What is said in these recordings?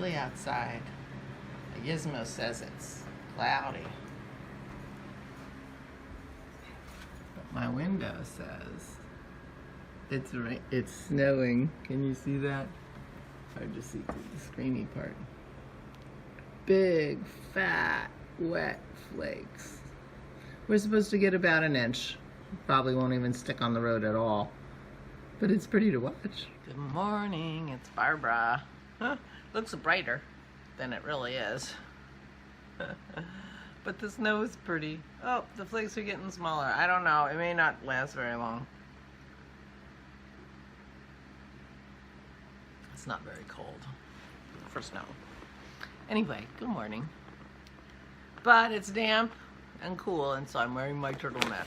chilly outside. The Gizmo says it's cloudy. But my window says it's snowing. Can you see that? Hard to see through the screeny part. Big, fat, wet flakes. We're supposed to get about an inch. Probably won't even stick on the road at all. But it's pretty to watch. Good morning, it's Barbara. Huh, looks brighter than it really is. But the snow is pretty. Oh, the flakes are getting smaller. I don't know, it may not last very long. It's not very cold for snow. Anyway, good morning. But it's damp and cool, and so I'm wearing my turtleneck.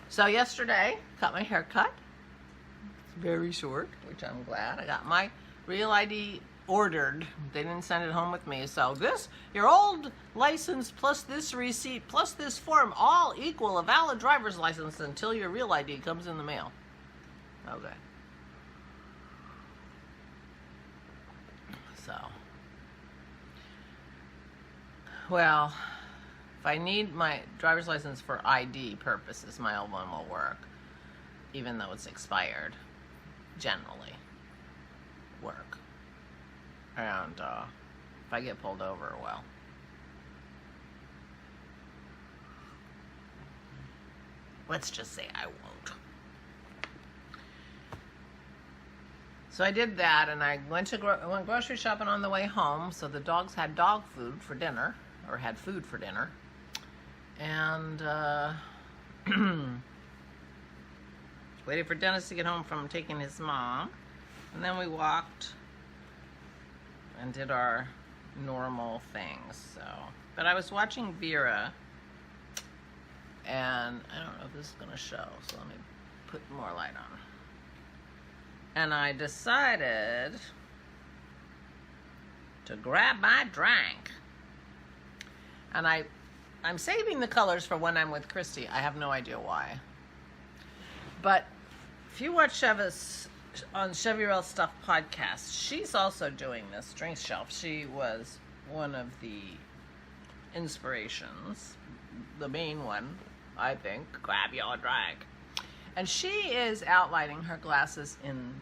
So yesterday, got my hair cut. It's very short, which I'm glad. I got my real ID ordered. They didn't send it home with me. So this, your old license plus this receipt plus this form all equal a valid driver's license until your real ID comes in the mail. Okay. So, well, if I need my driver's license for ID purposes, my old one will work, even though it's expired, generally work. And if I get pulled over, well. Let's just say I won't. So I did that, and I went grocery shopping on the way home, so the dogs had dog food for dinner, or had food for dinner. And waited for Dennis to get home from taking his mom. And then we walked and did our normal things. So, but I was watching Vera, and I don't know if this is going to show, so let me put more light on. And I decided to grab my drink. And I'm saving the colors for when I'm with Christy. I have no idea why. But if you watch Cheva's on Chevy Real Stuff podcast, she's also doing this drink shelf. She was one of the inspirations, the main one, I think. Grab your drink. And she is outlining her glasses in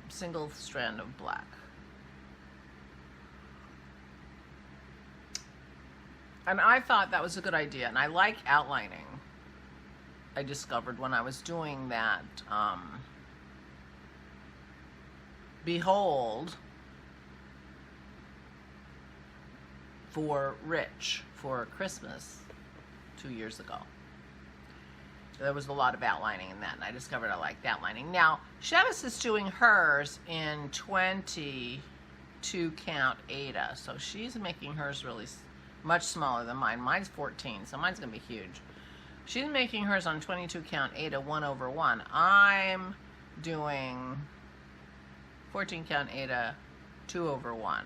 single strand of black. And I thought that was a good idea, and I like outlining. I discovered when I was doing that Behold for Rich for Christmas 2 years ago. There was a lot of outlining in that, and I discovered I liked outlining. Now, Chevis is doing hers in 22 count Ada, so she's making hers really much smaller than mine. Mine's 14, so mine's going to be huge. She's making hers on 22 count Ada 1/1. I'm doing 14 count Ada 2/1.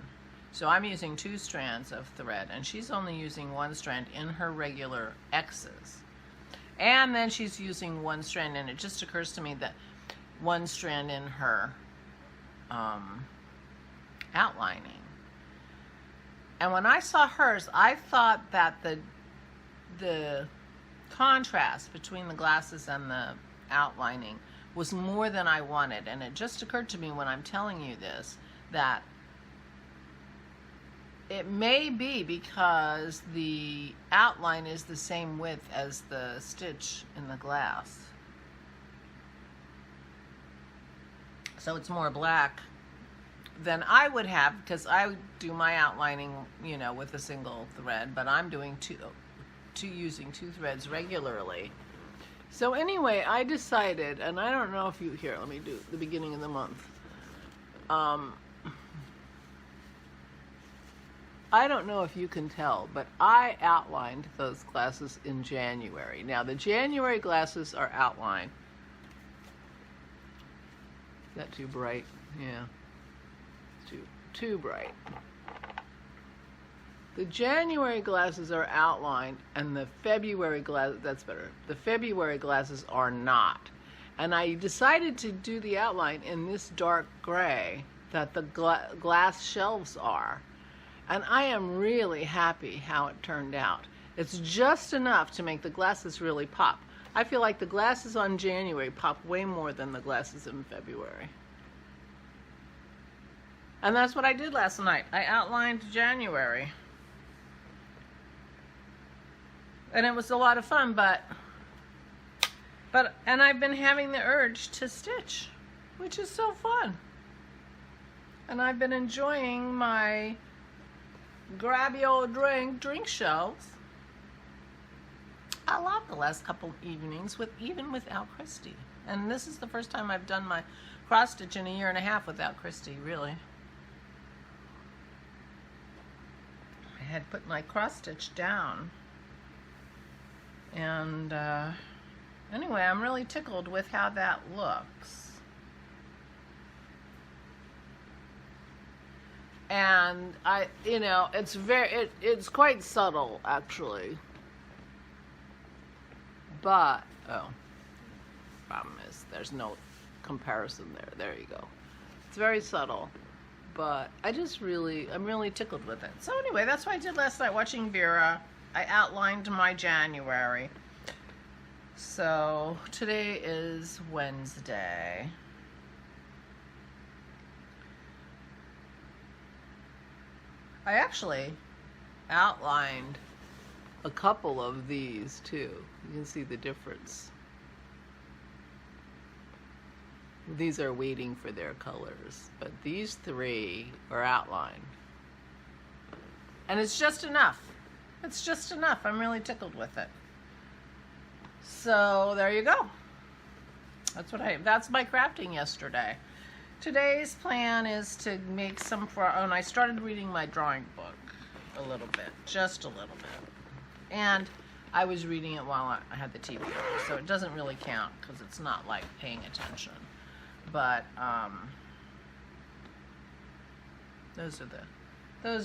So I'm using 2 strands of thread, and she's only using 1 strand in her regular X's. And then she's using 1 strand, and it just occurs to me that 1 strand in her outlining. And when I saw hers, I thought that the contrast between the glasses and the outlining was more than I wanted. And it just occurred to me when I'm telling you this, that it may be because the outline is the same width as the stitch in the glass. So it's more black than I would have, because I do my outlining, you know, with a single thread, but I'm doing using 2 threads regularly. So anyway, I decided, and I don't know if you, here, let me do the beginning of the month. I don't know if you can tell, but I outlined those glasses in January. Now, the January glasses are outlined. Is that too bright? Yeah. It's too bright. The January glasses are outlined, and the February glasses, that's better. The February glasses are not. And I decided to do the outline in this dark gray that the glass shelves are. And I am really happy how it turned out. It's just enough to make the glasses really pop. I feel like the glasses on January pop way more than the glasses in February. And that's what I did last night. I outlined January. And it was a lot of fun, and I've been having the urge to stitch, which is so fun. And I've been enjoying my grab your drink shelves a lot the last couple evenings, even without Christy. And this is the first time I've done my cross stitch in a year and a half without Christy, really. I had put my cross stitch down. And anyway, I'm really tickled with how that looks. And it's quite subtle, actually. But, problem is there's no comparison there. There you go. It's very subtle. But I'm really tickled with it. So anyway, that's what I did last night, watching Vera. I outlined my January. So today is Wednesday. I actually outlined a couple of these too. You can see the difference. These are waiting for their colors, but these three are outlined. And it's just enough. It's just enough. I'm really tickled with it. So there you go. That's my crafting yesterday. Today's plan is to make some, and I started reading my drawing book a little bit, just a little bit. And I was reading it while I had the TV on, so it doesn't really count because it's not like paying attention. But those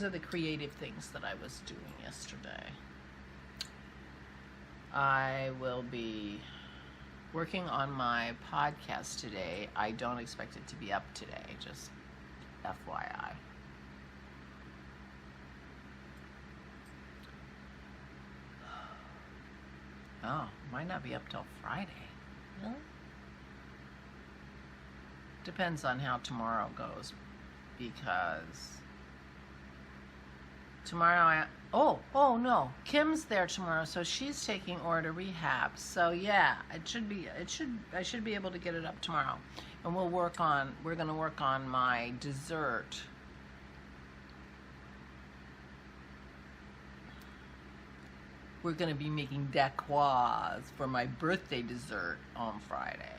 are the creative things that I was doing yesterday. I will be working on my podcast today. I don't expect it to be up today, just FYI. Oh, might not be up till Friday. Really? Depends on how tomorrow goes, because tomorrow oh no, Kim's there tomorrow, so she's taking order rehab. So yeah, I should be able to get it up tomorrow. And we're going to work on my dessert. We're going to be making DeevaaS for my birthday dessert on Friday.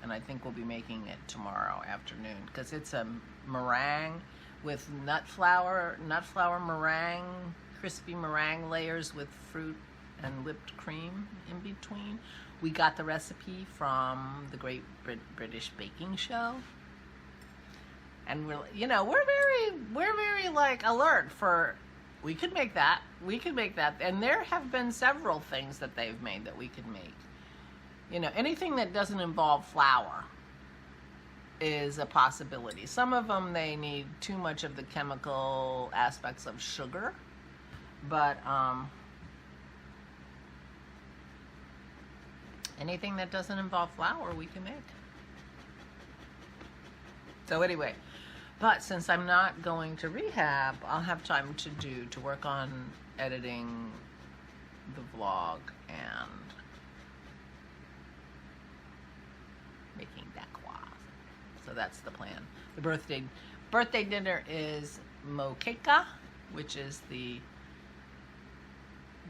And I think we'll be making it tomorrow afternoon, because it's a meringue with nut flour meringue, crispy meringue layers with fruit and whipped cream in between. We got the recipe from the Great British Baking Show, and we're very like alert for, we could make that, and there have been several things that they've made that we could make. Anything that doesn't involve flour is a possibility. Some of them, they need too much of the chemical aspects of sugar, but anything that doesn't involve flour, we can make. So anyway, but since I'm not going to rehab, I'll have time to work on editing the vlog and making DeevaaS. So that's the plan. The birthday dinner is moqueca, which is the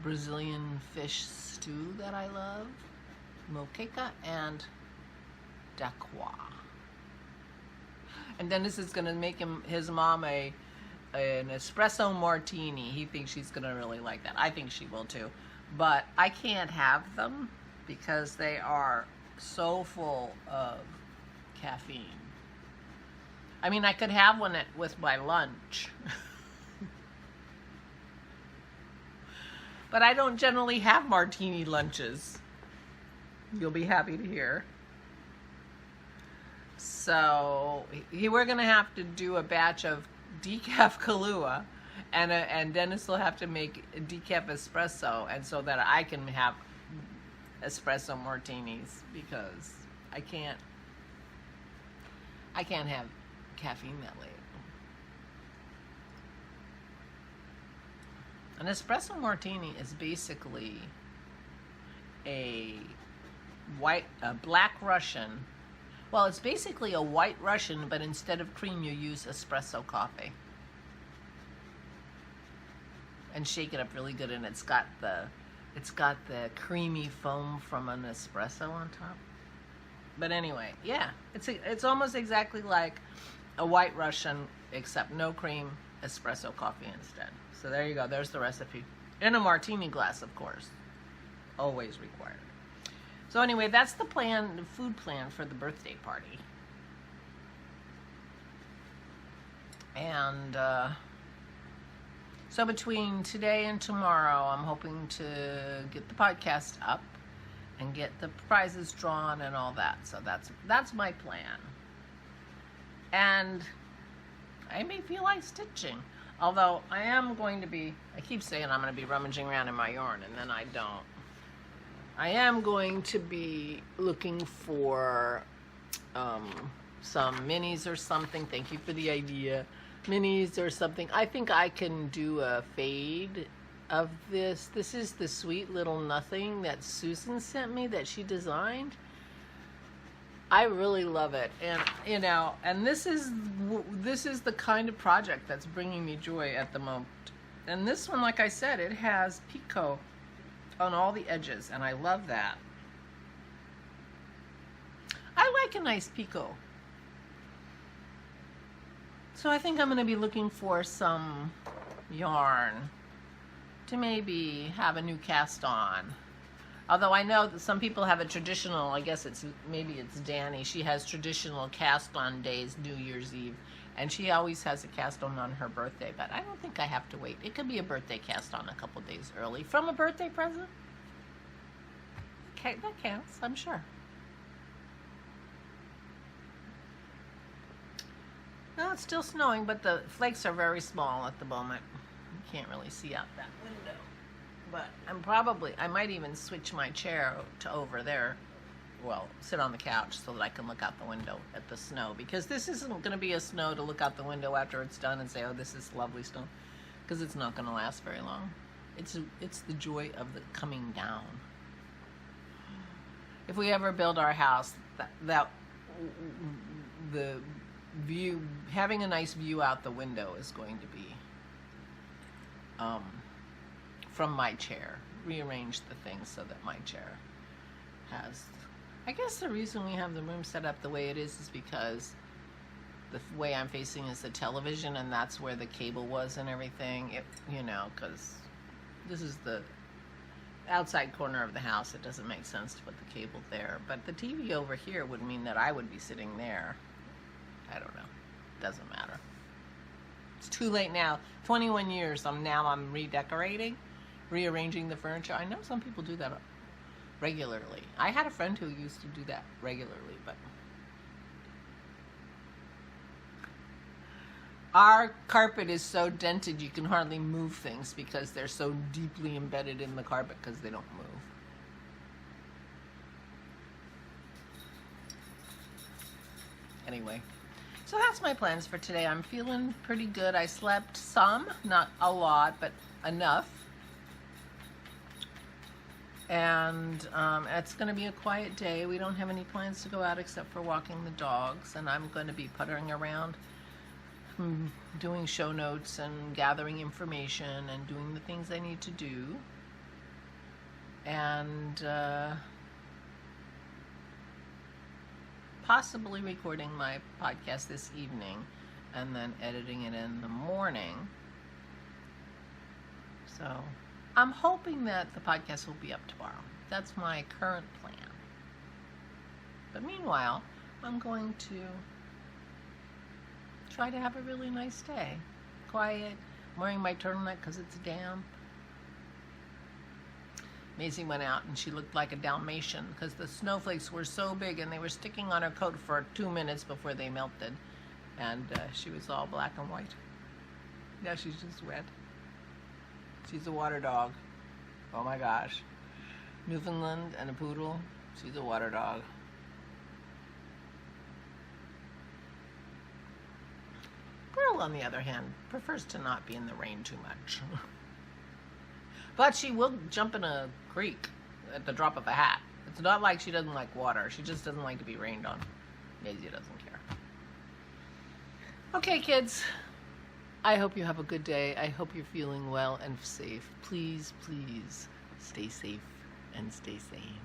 Brazilian fish stew that I love. Moqueca and DeevaaS. And Dennis is going to make his mom an espresso martini. He thinks she's going to really like that. I think she will too. But I can't have them because they are so full of caffeine. I mean, I could have one with my lunch. But I don't generally have martini lunches. You'll be happy to hear. So we're gonna have to do a batch of decaf Kahlua, and Dennis will have to make a decaf espresso, and so that I can have espresso martinis, because I can't have caffeine that late. An espresso martini is basically a black Russian. Well, it's basically a white Russian, but instead of cream, you use espresso coffee. And shake it up really good, and it's got the creamy foam from an espresso on top. But anyway, yeah, it's almost exactly like a white Russian, except no cream, espresso coffee instead. So there you go. There's the recipe. In a martini glass, of course. Always required. So anyway, that's the plan, the food plan for the birthday party. And so between today and tomorrow, I'm hoping to get the podcast up and get the prizes drawn and all that. So that's my plan. And I may feel like stitching. Although I keep saying I'm going to be rummaging around in my yarn, and then I don't. I am going to be looking for some minis or something. Thank you for the idea. Minis or something. I think I can do a fade of this. This is the sweet little nothing that Susan sent me that she designed. I really love it, and and this is the kind of project that's bringing me joy at the moment. And this one, like I said, it has picot on all the edges, and I love that. I like a nice picot. So I think I'm going to be looking for some yarn to maybe have a new cast on. Although I know that some people have a traditional, I guess maybe it's Danny, she has traditional cast on days, New Year's Eve, and she always has a cast on her birthday, but I don't think I have to wait. It could be a birthday cast on a couple days early from a birthday present. Okay, that counts, I'm sure. No, it's still snowing, but the flakes are very small at the moment. You can't really see out that window. But I might even switch my chair to over there. Well, sit on the couch so that I can look out the window at the snow. Because this isn't going to be a snow to look out the window after it's done and say, oh, this is lovely snow. Because it's not going to last very long. It's the joy of the coming down. If we ever build our house, the view, having a nice view out the window is going to be from my chair. Rearrange the things so that my chair has, I guess the reason we have the room set up the way it is because the way I'm facing is the television, and that's where the cable was and everything. Because this is the outside corner of the house. It doesn't make sense to put the cable there. But the TV over here would mean that I would be sitting there. I don't know. Doesn't matter. It's too late now. 21 years. I'm redecorating, rearranging the furniture. I know some people do that regularly. I had a friend who used to do that regularly, but our carpet is so dented you can hardly move things because they're so deeply embedded in the carpet because they don't move. Anyway. So that's my plans for today. I'm feeling pretty good. I slept some, not a lot, but enough. And it's going to be a quiet day. We don't have any plans to go out except for walking the dogs. And I'm going to be puttering around, doing show notes and gathering information and doing the things I need to do. And possibly recording my podcast this evening and then editing it in the morning. So I'm hoping that the podcast will be up tomorrow. That's my current plan. But meanwhile, I'm going to try to have a really nice day. Quiet. I'm wearing my turtleneck because it's damp. Maisie went out and she looked like a Dalmatian because the snowflakes were so big and they were sticking on her coat for 2 minutes before they melted. And she was all black and white. Now she's just wet. She's a water dog. Oh my gosh. Newfoundland and a poodle. She's a water dog. Pearl, on the other hand, prefers to not be in the rain too much. But she will jump in a creek at the drop of a hat. It's not like she doesn't like water. She just doesn't like to be rained on. Maisie doesn't care. Okay, kids. I hope you have a good day. I hope you're feeling well and safe. Please, please stay safe and stay sane.